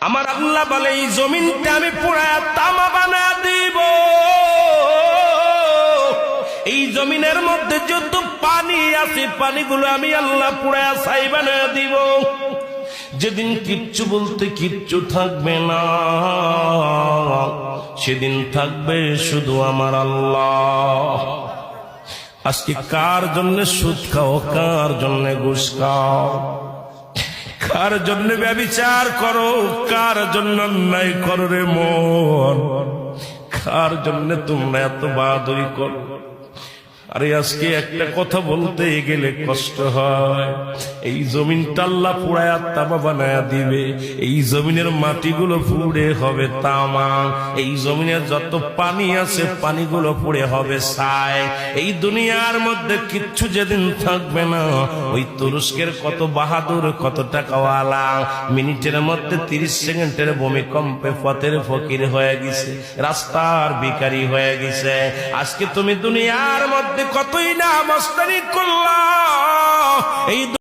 আমার আল্লাহ বলে এই জমিনটা আমি পুরায়া তামা বানা দিব। এই জমিনের মধ্যে যত পানি আছে পানিগুলো আমি আল্লাহ পুরায়া ছাই বানা দিব। যেদিন কিচ্ছু বলতে কিচ্ছু থাকবে না, সেদিন থাকবে শুধু আমার আল্লাহ। আজকে কার জন্য সুদ খাও, কার জন্য ঘুষ খাও, কার জন্য ব্যভিচার করো, কার জন্য অন্যায় করো রে মন, কার জন্য তোমরা এত বাহাদুরি করো। আরে আজকে একটা কথা বলতে গেলে কষ্ট হয়। এই জমিনটা আল্লাহ পুরায়া তামা বানায়া দিবে। এই জমিনের মাটিগুলো পুড়ে হবে তামা। এই জমিনের যত পানি আছে পানিগুলো পুড়ে হবে ছাই। এই দুনিয়ার মধ্যে কিচ্ছু যেদিন থাকবে না, ওই তুরস্কের কত বাহাদুর, কত টাকাওয়ালা মিনিটের মধ্যে 30 সেকেন্ডের ভূমিকম্পে পথের ফকির হয়ে গেছে, রাস্তার ভিখারি হয়ে গেছে। আজকে তুমি দুনিয়ার মধ্যে কতই না মস্তানি করলা। এই